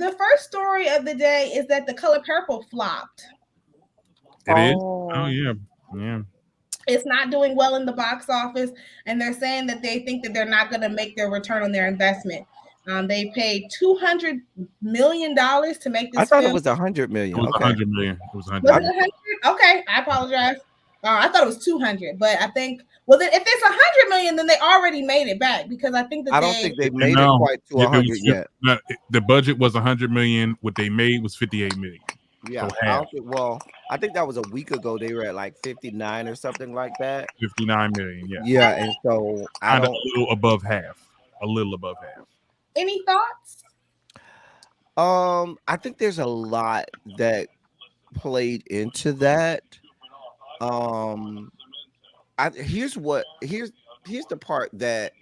the first story of the day is that The Color Purple flopped. It is. Oh Oh, yeah, yeah. It's not doing well in the box office, and they're saying that they think that they're not going to make their return on their investment. They paid $200 million to make I this thought it film. was 100 million. It was a Okay. hundred million. It was a hundred Was I, it million. 100? Okay, I apologize. I thought it was 200, but I think well then if it's 100 million, then they already made it back because I think that I don't they think they And made it no, quite to yeah, it 100 was yet. no, the budget was 100 million. What they made was 58 million. So Yeah, I half, don't think. Well, I think that was a week ago. They were at like 59 or something like that. 59 million. Yeah, Yeah, and so I kind of don't. a little above half. A little above half. any thoughts? I think there's a lot that played into that. Um, here's the part that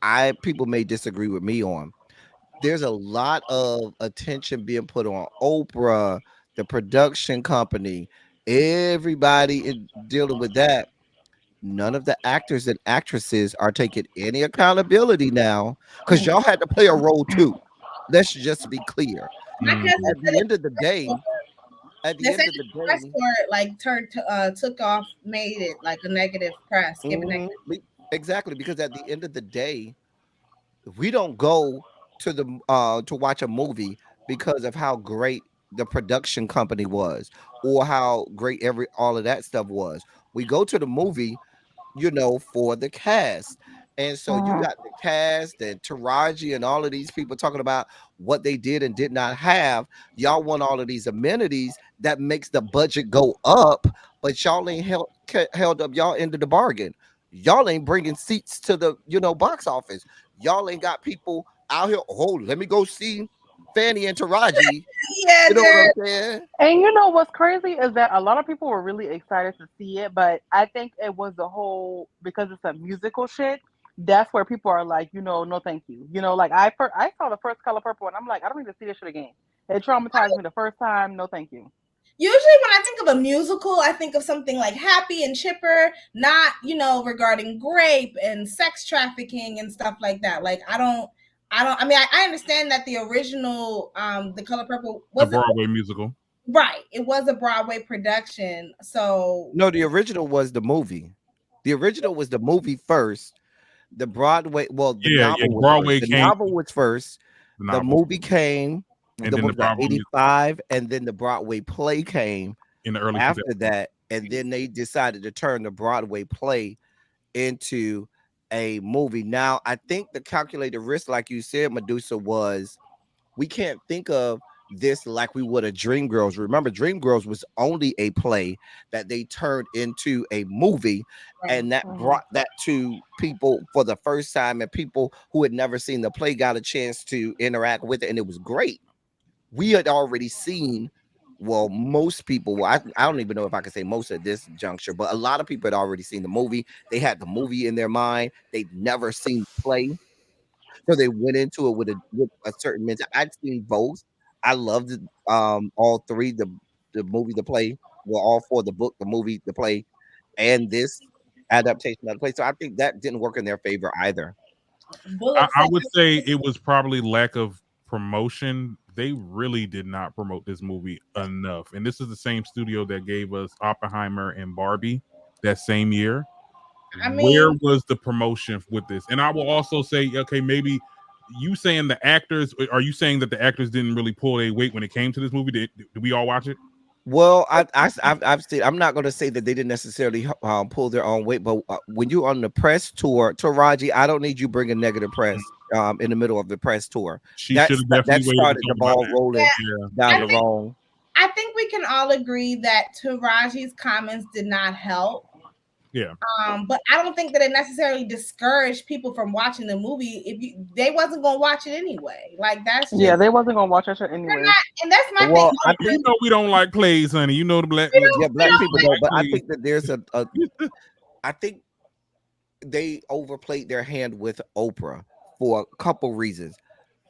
I people may disagree with me on. There's a lot of attention being put on Oprah, the production company, everybody dealing with that. None of the actors and actresses are taking any accountability now because y'all had to play a role too. Let's just be clear. My Mm, cousin At said the it end of the day, at they the said end of the the press day, for it like took off, made it like a negative press, give it negative. exactly, because at the end of the day, we don't go to watch a movie because of how great the production company was or how great every all of that stuff was. We go to the movie, for the cast. And so you mm-hmm. got the cast and Taraji and all of these people talking about what they did and did not have. Y'all want all of these amenities that makes the budget go up, but y'all ain't held up y'all end of the bargain. Y'all ain't bringing seats to the box office. Y'all ain't got people out here. Oh, let me go see Fanny and Taraji. Yeah, You know what dude. I'm saying? And you know what's crazy is that a lot of people were really excited to see it, but I think it was the whole because it's a musical shit. That's where people are like, no, thank you. Like I saw the first Color Purple, and I'm like, I don't need to see this shit again. It traumatized me the first time. No, thank you. Usually when I think of a musical, I think of something like happy and chipper, not, regarding rape and sex trafficking and stuff like that. Like I mean I understand that the original The Color Purple The wasn't Broadway musical. right. It was a Broadway production. So No, the original was the movie. The original was the movie first. The Broadway, well, the Yeah, yeah. novel The was first. Broadway The came, novel was first. the The novel, movie came. and then What the was that? Broadway musical 85, and then the Broadway play came in the early after 2000s. that, and then they decided to turn the Broadway play into a movie. Now, I think the calculated risk, like you said, Medusa, was we can't think of this like we would a Dreamgirls. Remember, Dreamgirls was only a play that they turned into a movie, right. and that brought that to people for the first time, and people who had never seen the play got a chance to interact with it, and it was great. We had already seen. Well, most people, well, I don't even know if I can say most at this juncture, but a lot of people had already seen the movie. They had the movie in their mind. They'd never seen the play, so they went into it with a certain mental. I'd seen both. I loved it, all three, the movie, the play, well, all four, the book, the movie, the play, and this adaptation of the play. So I think that didn't work in their favor either. Bullet I said would say it was probably lack of promotion. They really did not promote this movie enough. And this is the same studio that gave us Oppenheimer and Barbie that same year. I Where mean, was the promotion with this? And I will also say, okay, maybe you saying the actors, are you saying that the actors didn't really pull their weight when it came to this movie? Did we all watch it? Well, I've seen. I'm not going to say that they didn't necessarily pull their own weight, but when you're on the press tour, Taraji, I don't need you bringing negative press in the middle of the press tour. She should have That definitely waited to started the talk about ball that. rolling yeah, Yeah. down I the Yeah. think wrong. I think we can all agree that Taraji's comments did not help. Yeah. But I don't think that it necessarily discouraged people from watching the movie if they wasn't gonna watch it anyway. Like that's Yeah. just Yeah, they wasn't gonna watch that shit they're anyways. not, and that's my thing. Well, I You think, know we don't like plays, honey. You know the black yeah, We black don't people people like don't, like but I plays. think that there's I think they overplayed their hand with Oprah for a couple reasons.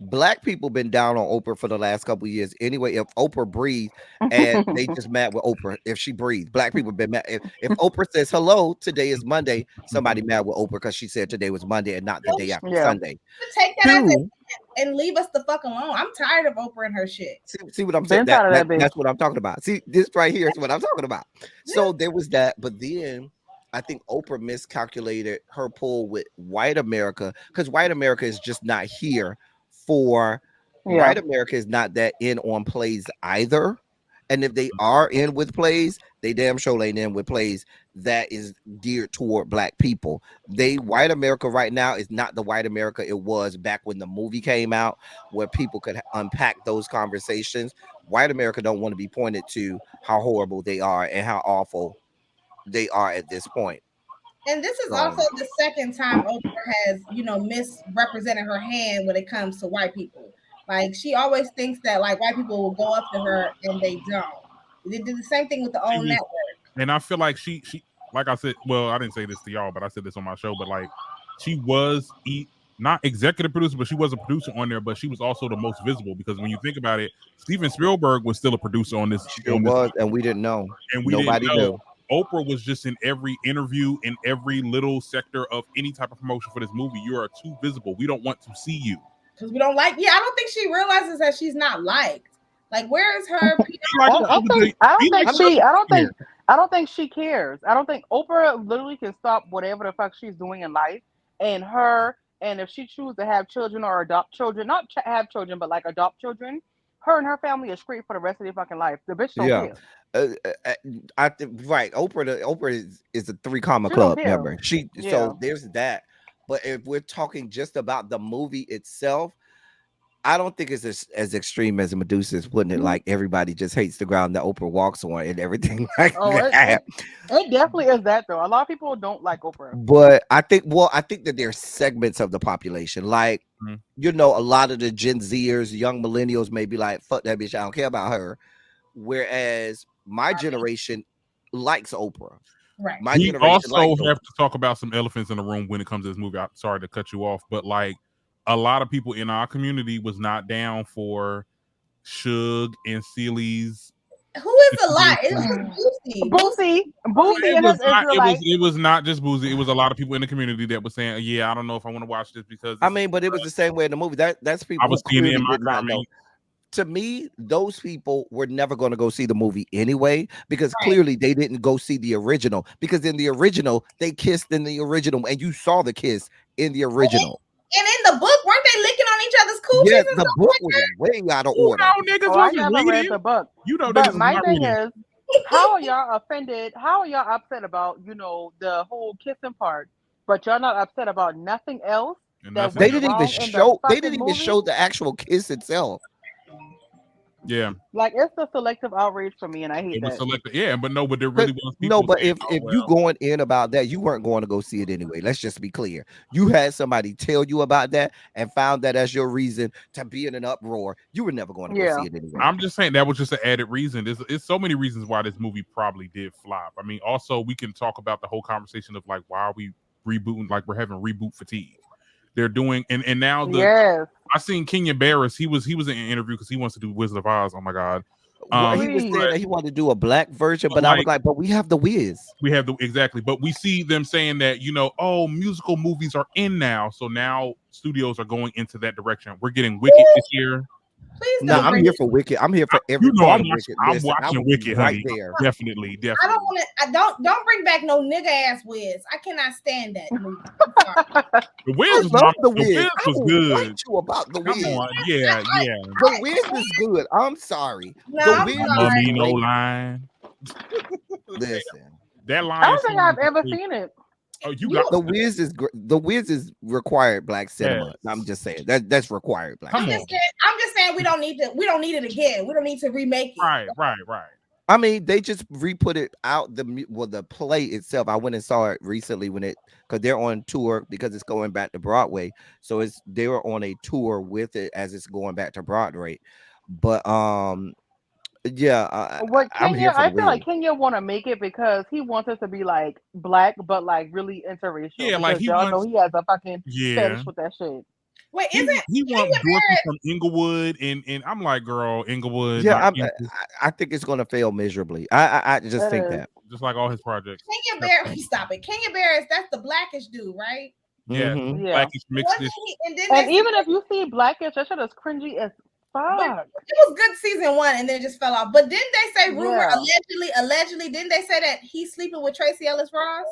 Black people been down on Oprah for the last couple of years. Anyway, if Oprah breathed and they just mad with Oprah, if she breathed, black people been mad. If Oprah says hello, today is Monday, somebody mad with Oprah because she said today was Monday and not the day after Yeah. Sunday. Take that as Two, a and leave us the fuck alone. I'm tired of Oprah and her shit. see what I'm saying? Been tired of that bitch. That's what I'm talking about. See, this right here is what I'm talking about. So there was that, but then I think Oprah miscalculated her pull with white America because white America is just not here for Yeah. white America is not that in on plays either. And if they are in with plays, they damn sure ain't in with plays that is geared toward black people. They white America right now is not the white America it was back when the movie came out, where people could unpack those conversations. White America don't want to be pointed to how horrible they are and how awful they are at this point. And this is So also the second time Oprah has, misrepresented her hand when it comes to white people. Like she always thinks that like white people will go up to her and they don't. They did the same thing with the She OWN was, network. and I feel like she like I said, well, I didn't say this to y'all, but I said this on my show, but like she was not executive producer, but she was a producer on there, but she was also the most visible because when you think about it, Steven Spielberg was still a producer on this sure was, and we didn't know. and we Nobody didn't know. knew. Oprah was just in every interview, in every little sector of any type of promotion for this movie. You are too visible. We don't want to see you. Because we don't like, I don't think she realizes that she's not liked. Like, where is her PR? Like I don't think she cares. I don't think Oprah literally can stop whatever the fuck she's doing in life, and if she chooses to have children or adopt children, not have children, but like adopt children, her and her family is straight for the rest of their fucking life. The bitch don't Yeah. care. I think right. Oprah is a 3 Comma She don't Club care. member. So there's that. But if we're talking just about the movie itself, I don't think it's as extreme as Medusa is putting it. Like everybody just hates the ground that Oprah walks on and everything like that. It definitely is that though. A lot of people don't like Oprah. But I think that there's segments of the population, like a lot of the Gen Zers, young millennials may be like, "Fuck that bitch, I don't care about her." Whereas my generation likes Oprah. Right. My We generation also likes have Oprah. to talk about some elephants in the room when it comes to this movie. I'm sorry to cut you off, but like a lot of people in our community was not down for Suge and Ceely's. Who is a lot? It was Boosie. Boosie and his Israelites. It was not just Boosie. It was a lot of people in the community that was saying, "Yeah, I don't know if I want to watch this because." I mean, but it was the same way in the movie. That's people I was who seeing it clearly in my did not know. comment. To me, those people were never going to go see the movie anyway because clearly they didn't go see the original. Because in the original, they kissed in the original, and you saw the kiss in the original. And in the book, weren't they licking on each other's coochies? Yeah, and the stuff book like was that? way out of order. Niggas I wasn't never reading. read the book. Niggas But was my not thing reading. is, how are y'all offended? How are y'all upset about the whole kissing part, but y'all not upset about nothing else? They didn't even show. They didn't even show the actual kiss itself. Yeah, like it's a selective outrage for me, and I hate it was that. selected. Yeah, but no, but there really was people. No, but saying, if you going in about that, you weren't going to go see it anyway. Let's just be clear. You had somebody tell you about that and found that as your reason to be in an uproar. You were never going to go see it anyway. I'm just saying that was just an added reason. There's so many reasons why this movie probably did flop. I mean, also we can talk about the whole conversation of like why are we rebooting? Like we're having reboot fatigue. They're doing and now I seen Kenya Barris. He was in an interview because he wants to do Wizard of Oz. Oh my god. He was saying that he wanted to do a black version, but I was like, but we have the Wiz. We have exactly, but we see them saying that musical movies are in now, so now studios are going into that direction. We're getting Wicked this year. Please no, I'm here for Wicked. I'm here for every part of Wicked. I'm watching Wicked, honey. There. Definitely. I don't want to. I don't bring back no nigga ass Wiz. I cannot stand that movie. The Wiz was good. Fight you about the Wiz. Come on, yeah. The Wiz is good. I'm sorry. No, the Wiz is me no line. Listen, that line. I don't think I've ever seen it. Oh, you got the Wiz is the Wiz is required black cinema. Yes. I'm just saying that's required black. I'm just saying we don't need it again. We don't need to remake it. Right. I mean, they just re-put it out the play itself. I went and saw it recently because they're on tour because it's going back to Broadway. So they were on a tour with it as it's going back to Broadway. But yeah, I'm here for I feel like Kenya want to make it because he wants us to be like black, but like really interracial. Yeah, like y'all know he has a fucking fetish with that shit. Wait, He isn't want Kenya Dorothy Barrett? from Inglewood, and I'm like, girl, Inglewood, Yeah, not Kansas. I think it's going to fail miserably. I just think that. Just like all his projects. Kenya Barrett, stop it. Kenya Barrett, that's the Blackish dude, right? Yeah, Mhm. Yeah. Blackish mixed Wasn't this. he? And then And they even if you see Blackish, that shit is cringy as but fuck. it was good season 1, and then it just fell off. But didn't they say rumor Yeah. allegedly? Didn't they say that he's sleeping with Tracy Ellis Ross?